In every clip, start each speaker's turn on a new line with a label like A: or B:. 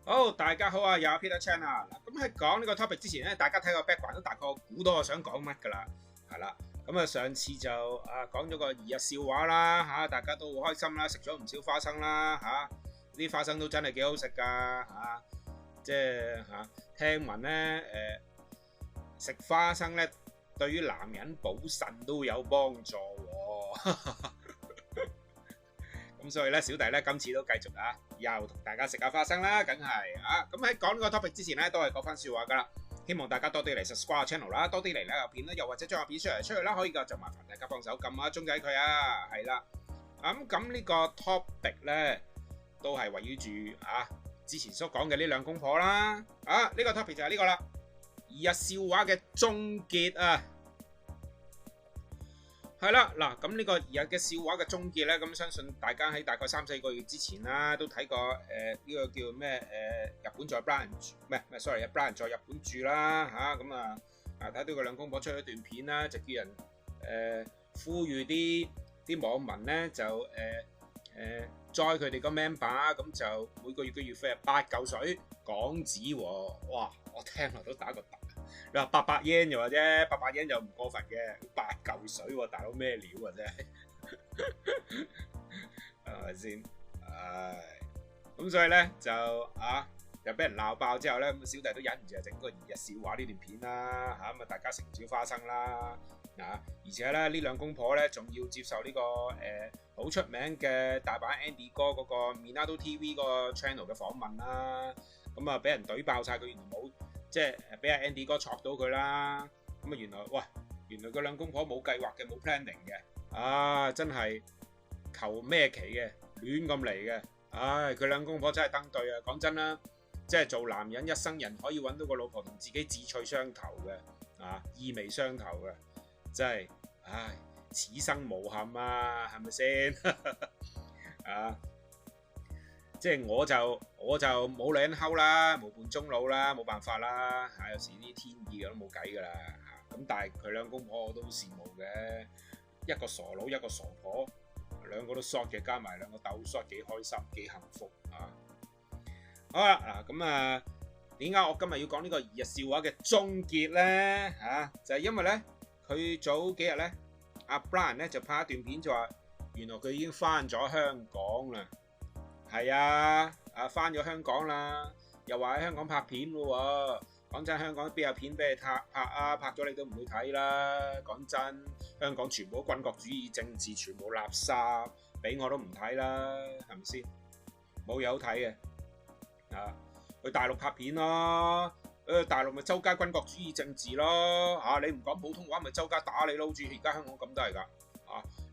A: 好，大家好啊，又係 Peter Chan 啊。嗱，咁喺講呢個 topic 之前咧，大家睇個 background 都大概估到我想講乜噶啦，係啦。咁啊，上次就講咗個2日笑話啦，大家都好開心啦，食咗唔少花生啦，啲花生都真係幾好食噶，即係聽聞咧，食花生咧對於男人補腎都有幫助喎。咁所以咧，小弟咧今次都繼續又同大家食下花生啦，梗係咁喺講呢個 topic 之前咧，都係講翻笑話噶啦。希望大家多啲嚟 subscribe channel 啦，多啲嚟咧有片啦，又或者將個片 share 出去啦，可以噶就麻煩大家幫手撳下鐘仔佢啊，係啦。咁呢個 topic 咧都係圍繞住之前所講嘅呢兩公婆啦。呢個 topic 就係呢個啦，2日笑話嘅終結啊！係啦，嗱，咁呢個2日嘅笑話嘅終結咧，咁相信大家喺大概3-4個月之前啦，都睇過呢個叫咩日本在 Brian 唔係 sorry Brian 在日本住啦，咁睇到佢兩公婆出咗段片啦，就叫人呼籲啲網民咧就join佢哋個 member， 咁就每個月嘅月費係8嚿水港紙喎，哇！我聽落都打個突。你話800 yen 就話啫，800 yen 就唔過分嘅，8嚿水喎，大佬咩料啊真係，係咪先？咁所以咧就又俾人鬧爆之後咧，咁小弟都忍唔住整個2日笑話呢段片啦，咁啊大家食唔少花生啦，而且咧呢兩公婆咧仲要接受呢個好出名嘅大阪 Andy 哥嗰個 Minato TV 個 channel 嘅訪問啦，咁啊俾人懟爆晒佢，原來冇。即係俾阿 Andy 哥戳到佢啦，咁原來佢兩公婆冇計劃嘅，冇 planning 嘅，真係求咩期嘅，亂咁嚟嘅，佢兩公婆真係登對啊！講真啦，即係做男人一生人可以揾到個老婆同自己志趣相投嘅，意味相投嘅，真係，此生無憾啊，係咪先？即係我就冇女人溝啦，無伴終老啦，冇辦法啦，有時啲天意嘅都冇計噶啦，咁但係佢兩公婆我都羨慕嘅，一個傻佬一個傻婆，兩個都 short 嘅，加埋兩個鬥 short 幾開心幾幸福好啦，咁點解我今日要講呢個2日笑話嘅終結咧？就係因為咧佢早幾日咧阿 Brian 咧就拍一段片就話，原來佢已經翻咗香港啦。係翻咗香港啦，又話喺香港拍片咯喎。講真，香港邊有片俾你拍啊？拍咗你都唔會睇啦。講真，香港全部都軍國主義政治，全部垃圾，俾我都唔睇啦，係咪先？冇嘢好睇嘅。去大陸拍片咯，大陸咪周街軍國主義政治咯。你唔講普通話咪周街打你咯，好似而家香港咁都係㗎。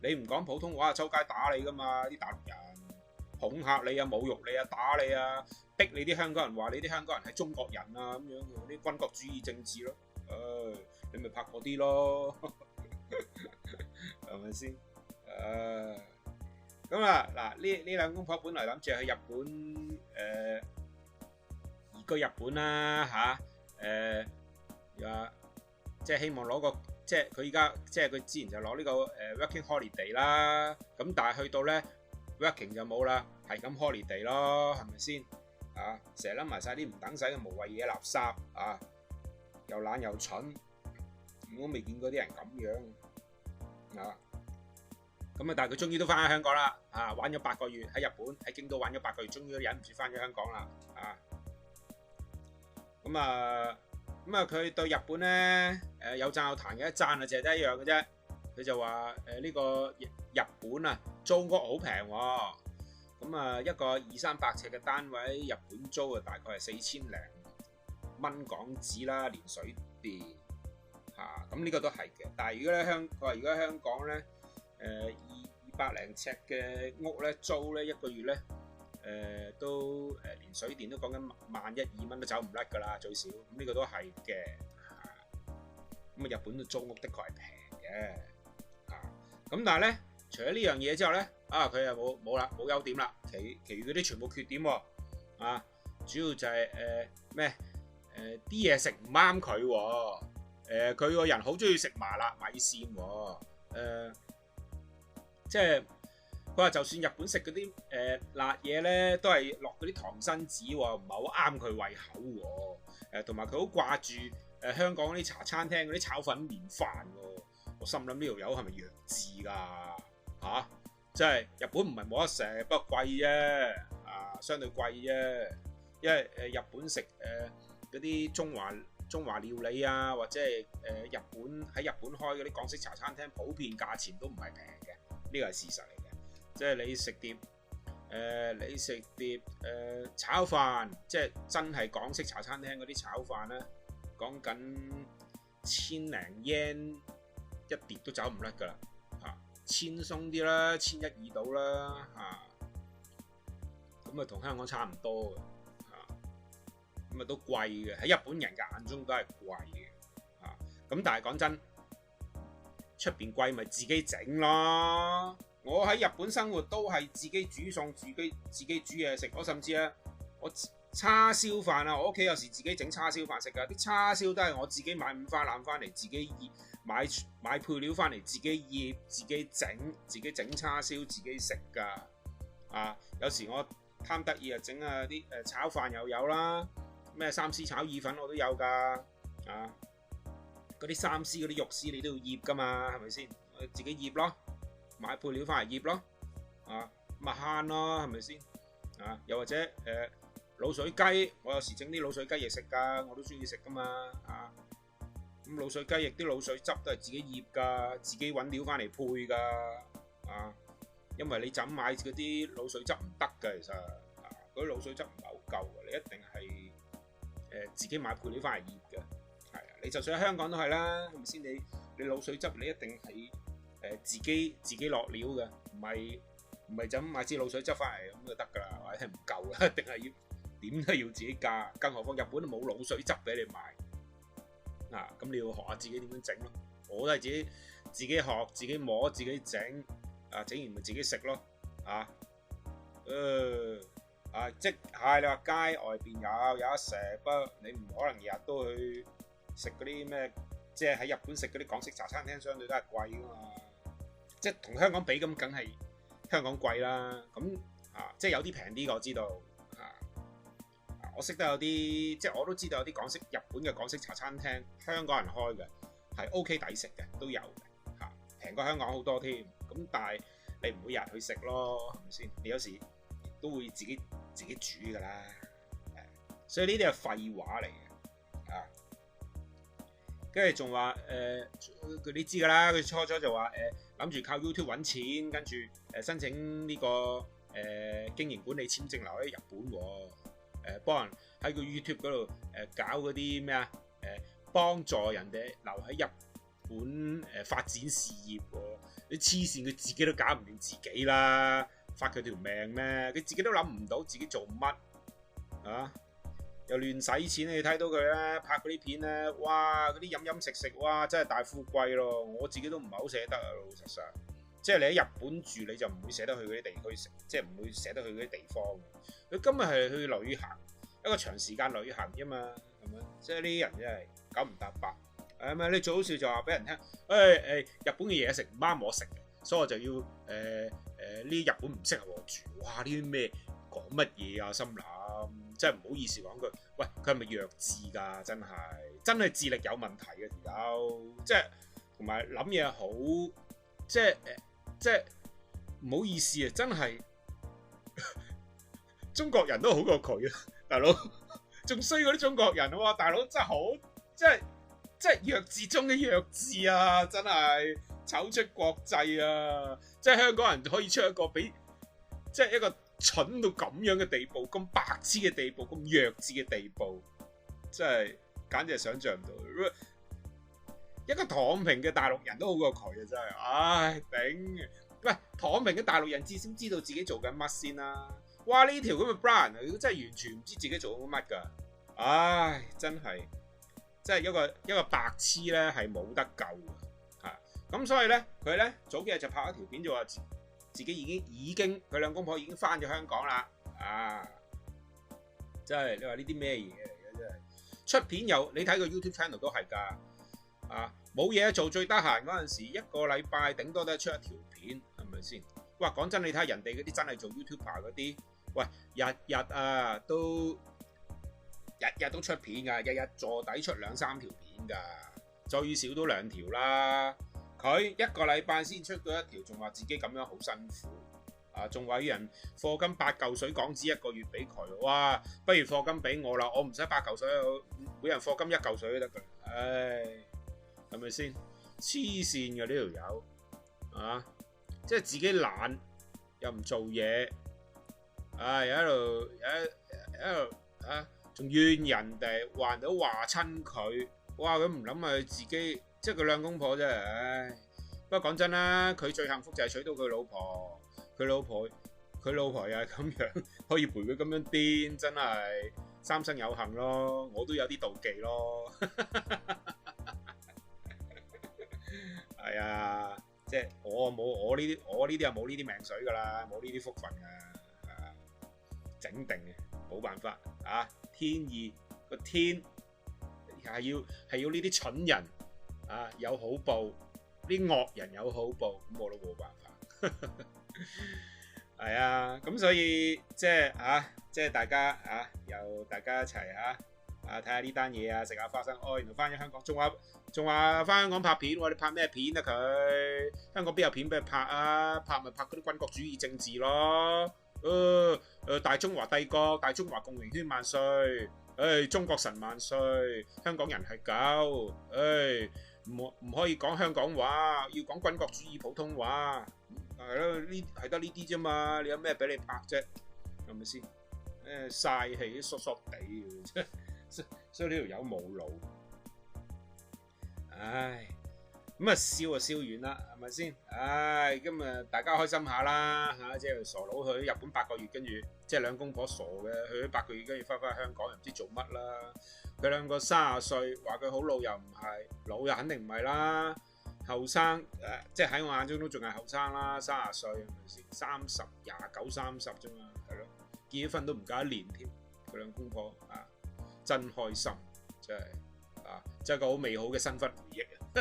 A: 你唔講普通話周街打你㗎嘛，啲大陸人。恐嚇你啊，侮辱你啊，打你啊，逼你啲香港人話你啲香港人係中國人啊，咁樣啲軍國主義政治咯，你咪拍嗰啲咯，係咪先？咁嗱呢兩公婆本來諗住去日本移居日本啦，即係希望攞個即係佢而家即係佢之前就攞呢個working holiday 啦，咁但係去到咧。working 就冇啦，係咁 holiday 咯，係咪先？成日諗埋晒啲唔等使嘅無謂嘢垃圾，又懶又蠢，我未見過啲人咁樣，咁但係佢終於都翻咗香港啦，玩咗8個月喺日本喺京都玩咗8個月，終於都忍唔住翻咗香港啦，咁佢對日本咧有讚有彈嘅，一讚就係得一樣嘅啫。佢就話呢個日本租屋好平喎，咁一個200-300尺嘅單位，日本租大概係4000零蚊港紙啦，連水電咁呢個都係嘅。但係如果咧香港咧200零尺嘅屋咧租咧一個月咧都連水電都講緊1-2蚊都走唔甩㗎啦，最少。咁呢個都係嘅，咁日本嘅租屋的確係平嘅。咁但係咧，除咗呢樣嘢之後咧，佢又冇優點啦，其餘嗰啲全部缺點喎，主要就係啲嘢食唔啱佢喎，佢個人好中意食麻辣米線喎，即係佢話就算日本食嗰啲辣嘢咧，都係落嗰啲唐辛子喎，唔係好啱佢胃口喎。同埋佢好掛住香港嗰啲茶餐廳嗰啲炒粉麵飯喎。我心諗呢條友係咪弱智㗎？嚇！即係日本唔係冇得食，不過貴啫，相對貴啫。因為日本食嗰啲中華料理啊，或者係日本開嗰啲港式茶餐廳，普遍價錢都唔係平嘅，呢個係事實嚟嘅。即係你食碟炒飯，即係真係港式茶餐廳嗰啲炒飯咧，講緊千零 yen 一碟都走唔甩㗎啦，千鬆啲啦，1100到啦，咁啊同香港差唔多嘅，咁啊都貴嘅，喺日本人嘅眼中都係貴嘅，咁但係講真，出邊貴咪自己整咯。我喺日本生活都係自己煮餸，自己煮嘢食。我甚至我叉燒飯啊，我屋企有時自己整叉燒飯食噶，啲叉燒都係我自己買五花腩翻嚟，自己醃，買配料翻嚟自己醃，自己整叉燒自己食噶。有時我貪得意啊，整下啲炒飯又有啦，咩三絲炒意粉我都有噶。嗰啲三絲嗰啲肉絲你都要醃噶嘛，係咪先？自己醃咯。買配料翻嚟醃咯，咪慳咯，係咪先？又或者滷水雞，我有時整啲滷水雞翼食噶，我都中意食噶嘛，咁滷水雞翼啲滷水汁都係自己醃噶，自己揾料翻嚟配噶，因為你就咁買嗰啲滷水汁唔得噶，其實嗰啲滷水汁唔係好夠嘅，你一定係自己買配料翻嚟醃嘅，係啊，你就算喺香港都係啦，係咪先？你滷水汁你一定係自己落料嘅，唔係就咁買支滷水汁翻嚟咁就得㗎啦，或者係唔夠嘅，一定係要點都要自己加。更何況日本都冇滷水汁俾你買，咁你要學下自己點樣整咯。我都係自己學，自己摸，自己整，整完咪自己食咯，即係你話街外邊有得食，不過你唔可能日日都去食嗰啲咩，即係喺日本食嗰啲港式茶餐廳，相對都係貴㗎嘛。即係同香港比咁，梗係香港貴啦。咁即係有啲平啲，我知道。我識得有啲，即係我都知道有啲日本嘅港式茶餐廳，香港人開嘅係 OK 抵食嘅，都有嘅，平過香港好多添。咁但係你唔會日日去食咯，係咪先？你有時都會自己煮㗎啦。所以呢啲係廢話嚟嘅。跟住仲話佢你知㗎啦，佢初就話諗住靠 YouTube 揾錢，跟住申請呢個經營管理簽證留喺日本喎，幫人喺個 YouTube 嗰度搞嗰啲咩幫助人哋留喺日本發展事業喎。你黐線，佢自己都搞唔掂自己啦，發佢條命咩？佢自己都諗唔到自己做乜又亂使錢，你睇到佢咧拍嗰啲片咧，哇！嗰啲飲食，哇！真係大富貴咯。我自己都唔係好捨得啊，老實上。即係你喺日本住，你就唔會捨得去嗰啲地區食，即係唔會捨得去嗰啲地方。佢今日係去旅行，一個長時間旅行啫嘛，係咪？即係呢啲人真係九唔搭八。你最好笑就話俾人聽，日本嘅嘢食唔啱我食，所以我就要呢日本唔適合我住。哇！呢啲咩講乜嘢啊？心諗。真係唔好意思講句，喂，佢係咪弱智㗎？真係智力有問題嘅條友，即係同埋諗嘢好，即係唔好意思啊！真係中國人都好過佢啊，大佬仲衰過啲中國人喎，大佬真係好，即係弱智中嘅弱智啊！真係醜出國際啊！即係香港人可以出一個比即係一個蠢到咁樣嘅地步，咁白痴嘅地步，咁弱智嘅地步，真係簡直係想象唔到。一個躺平嘅大陸人都好過佢啊！真係，唉頂！喂，躺平嘅大陸人至少知道自己做緊乜先啦。哇！呢條咁嘅 Brian，佢真係完全唔知自己做緊乜㗎。唉，真係一個白痴咧，係冇得救嘅。咁所以咧，佢咧早幾日就拍一條片，就話自己已經佢兩公婆已經翻咗香港啦，真係你話呢啲咩嘢嚟嘅？真係出片有你睇個 YouTube channel 都係㗎，冇嘢做最得閒嗰陣時，一個禮拜頂多都係出一條片，係咪先？哇，講真，你睇下人哋嗰啲真係做 YouTuber 嗰啲，喂，日日都出片㗎，日日坐底出2、3條片㗎，最少都2條啦。佢一個禮拜先出到1條，仲話自己咁樣好辛苦。仲話人課金8嚿水港紙1個月俾佢，哇！不如課金俾我啦，我唔使8嚿水，每人課金1嚿水都得㗎。唉，係咪先？黐線嘅呢條友，即係自己懶又唔做嘢，又喺度仲怨人哋，話人哋都話親佢，哇！佢唔諗下佢自己，即係佢兩公婆真係，唉。不過講真啦，佢最幸福就係娶到佢老婆。佢老婆又係咁樣，可以陪佢咁樣癲，真係三生有幸咯。我都有啲妒忌咯。係啊，即係我呢啲又冇呢啲命水噶啦，冇呢啲福分噶，整定嘅，冇辦法啊！天意個天係要呢啲蠢人有好報，啲惡人有好報，咁我都冇辦法。係啊，咁所以即係大家大家一齊睇下呢單嘢食下花生。原來翻咗香港，仲話翻香港拍片喎？你拍咩片啊？佢香港邊有片俾佢拍啊？拍咪拍嗰啲軍國主義政治咯。大中華帝國，大中華共榮圈萬歲！中國神萬歲！香港人係狗！唔可以講香港話，要講軍國主義普通話。係咯，係得呢啲啫嘛，你有咩俾你拍啫？係咪先？嘥氣，縮縮地嘅，所以呢條友冇腦。唉，咁笑就笑完啦，係咪先？唉，今日大家開心下啦嚇，即係傻佬去日本8個月，跟住即係兩公婆傻嘅，去咗8個月，跟住翻香港又唔知做乜啦。佢兩個30歲，話佢好老又唔係，老又肯定唔係啦。後生即係喺我眼中都仲係後生啦，30歲係咪先？30、29、30啫嘛，係咯，結咗婚都唔夠1年添。佢兩公婆真開心，真係真係個好美好嘅新婚回憶啊！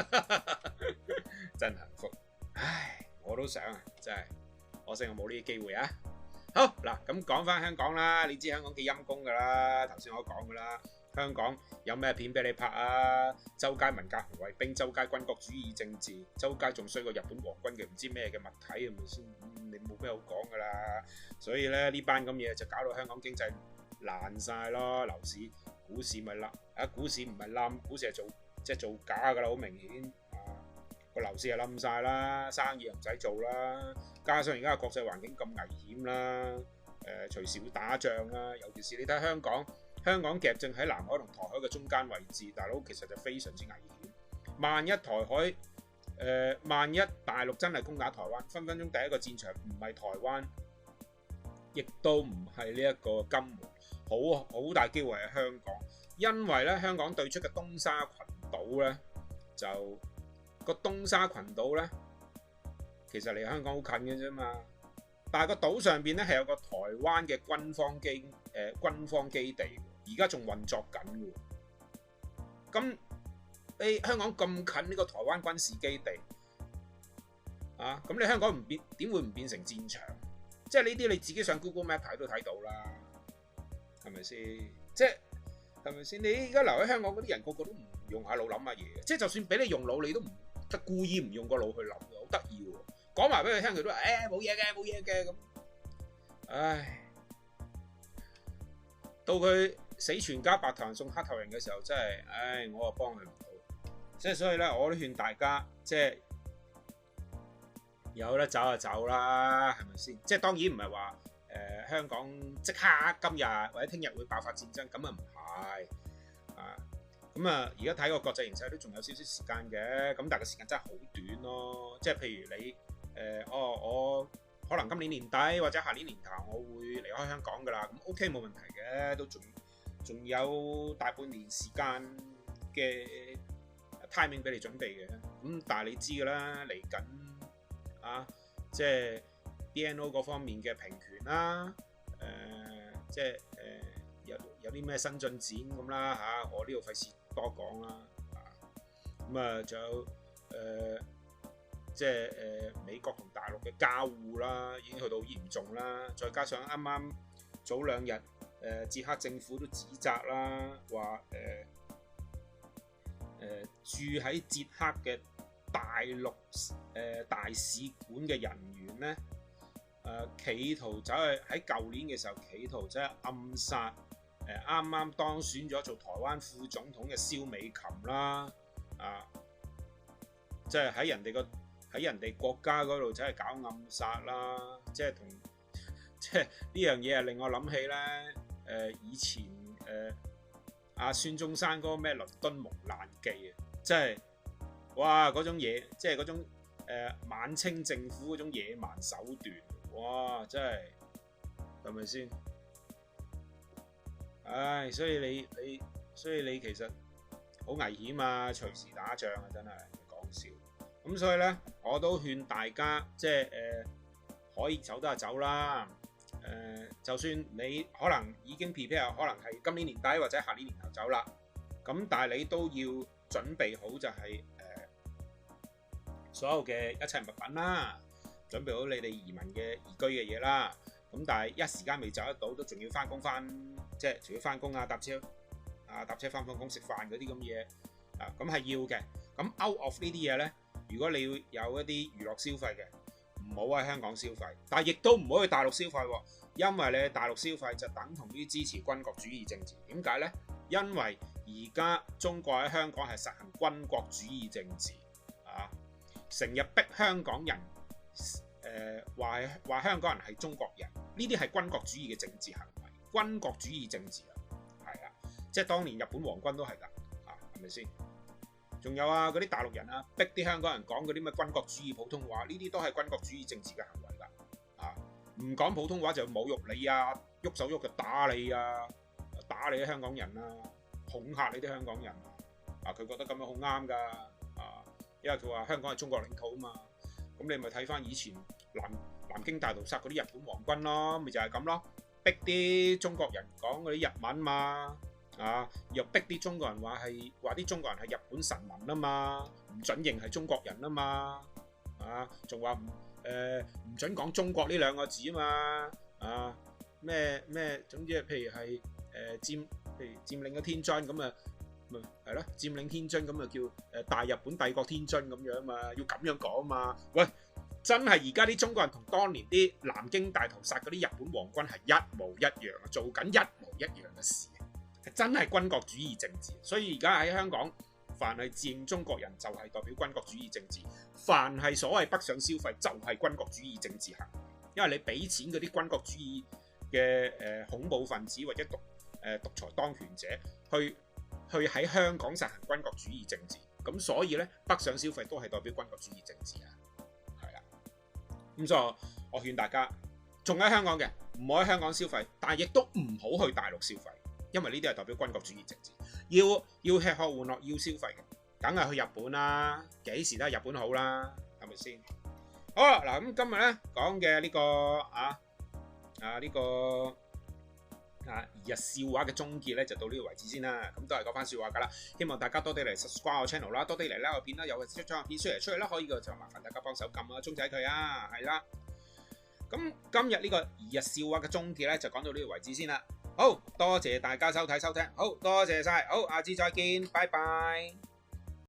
A: 真幸福，唉，我都想啊，真係可惜我冇呢啲機會啊！好嗱，咁講翻香港啦，你知香港幾陰公噶啦，頭先我講噶啦。香港有咩片俾你拍啊？周街文革紅衛兵，周街軍國主義政治，周街仲衰過日本皇軍嘅唔知咩嘅物體，係咪先？你冇咩好講噶啦。所以咧呢班咁嘢就搞到香港經濟爛晒咯，樓市、股市咪冧，股市唔係冧，股市係做假噶啦，好明顯個樓市係冧晒啦，生意又唔使做啦，加上而家個國際環境咁危險啦，隨時會打仗啦，尤其是你睇香港夾正喺南海同台海嘅中間位置，大佬其實就非常之危險。萬一大陸真係攻打台灣，分分鐘第一個戰場唔係台灣，亦都唔係呢一個金門，好大機會係香港，因為咧香港對出嘅東沙群島咧，就個東沙群島咧，其實離香港好近嘅啫嘛，但係個島上邊咧係有個台灣嘅軍方基地。而家仲運作緊嘅，咁你香港咁近呢個台灣軍事基地咁你香港點會唔變成戰場？即係呢啲你自己上 Google Map 睇都睇到啦，係咪先？即係係咪先？你而家留喺香港嗰啲人個個都唔用下腦諗乜嘢，即係就算俾你用腦，你都唔即係故意唔用個腦去諗，好得意喎！講埋俾佢聽，佢都話冇嘢嘅咁，唉，到佢死全家白頭人送黑頭人嘅時候，真係，我又幫佢唔到。即係所以咧，我都勸大家，即係有得走就走啦，係咪先？即係當然唔係話香港即刻今日或者聽日會爆發戰爭，咁啊唔係咁而家睇個國際形勢都仲有少少時間嘅，咁但係個時間真係好短咯。即係譬如你我可能今年年底或者下年年頭我會離開香港噶啦，咁 OK 冇問題嘅，都仲有大半年時間嘅 timing 俾你準備嘅。咁但係你知噶啦，嚟緊即係 BNO 嗰方面嘅平權啦，即係有啲咩新進展咁啦我呢度費事多講啦。咁仲有即係美國同大陸嘅交互啦，已經去到好嚴重啦。再加上啱啱早2日捷克政府都指責啦，話住喺捷克嘅大陸大使館嘅人員咧，企圖走去喺舊年嘅時候企圖走去暗殺啱啱當選咗做台灣副總統嘅蕭美琴啦，即係喺人哋國家嗰度走去搞暗殺啦，即係呢樣嘢係令我諗起咧，以前阿孫中山嗰個咩倫敦蒙難記啊，即係哇嗰種嘢，即係嗰種晚清政府嗰種野蠻手段，哇真係咪先？唉，所以你其實好危險啊，隨時打仗啊，真係講笑。咁所以咧，我都勸大家即係可以走得就走啦。就算你可能已經 prepare，可能係今年年底或者下年年頭走啦。咁但係你都要準備好就係所有嘅一切物品啦，準備好你哋移民嘅移居嘅嘢啦。咁但係一時間未走得到，都仲要翻工即係除咗翻工啊、搭車翻工食飯嗰啲咁嘢咁係要嘅。咁 out of 呢啲嘢咧，如果你要有一啲娛樂消費嘅，唔好喺香港消費，但係亦都唔好去大陸消費喎，因為你喺大陸消費就等同於支持軍國主義政治。點解呢？因為而家中國喺香港係實行軍國主義政治成日逼香港人話香港人係中國人，呢啲係軍國主義嘅政治行為，軍國主義政治係啊，即係當年日本皇軍都係㗎，係咪先？仲有嗰啲大陸人逼啲香港人講嗰啲咩軍國主義普通話，呢啲都係軍國主義政治嘅行為㗎，唔講普通話就侮辱你喐手喐腳打你打你啲香港人恐嚇你啲香港人佢覺得咁樣好啱㗎，因為佢話香港係中國領土啊嘛，咁你咪睇翻以前南京大屠殺嗰啲日本皇軍咯，咪就係咁咯，逼啲中國人講嗰啲日文嘛。又逼啲中國人話啲中國人係日本臣民啊嘛，唔准認係中國人啊嘛，仲話唔准講中國呢2個字啊嘛，咩總之譬如係佔領咗天津咁啊，咪係咯，佔領天津咁啊叫大日本帝國天津咁樣嘛，要咁樣講嘛。喂，真係而家啲中國人同當年啲南京大屠殺嗰啲日本皇軍係一模一樣，做緊一模一樣嘅事。真係軍國主義政治，所以而家喺香港，凡係自認中國人就係代表軍國主義政治，凡係所謂北上消費就係軍國主義政治行為，因為你俾錢嗰啲軍國主義嘅恐怖分子或者獨裁當權者去喺香港實行軍國主義政治，咁所以咧北上消費都係代表軍國主義政治係啦。咁所以我勸大家仲喺香港嘅唔好喺香港消費，但係亦都唔好去大陸消費。因為呢啲係代表軍國主義政治，要吃喝玩樂要消費嘅，梗係去日本啦，幾時都係日本好啦，係咪先？好啦，嗱咁今日咧講嘅呢個2日笑話嘅終結咧就到呢個為止先啦。咁都係講翻笑話噶啦，希望大家多啲嚟 subscribe 我 channel 啦，多啲嚟咧我片啦，有出張片出嚟啦，可以嘅就麻煩大家幫手撳鐘仔佢係啦。咁今日呢個2日笑話嘅終結咧就講到呢個為止先啦。好多謝大家收睇收聽，好多謝晒，好，下次再見，拜拜。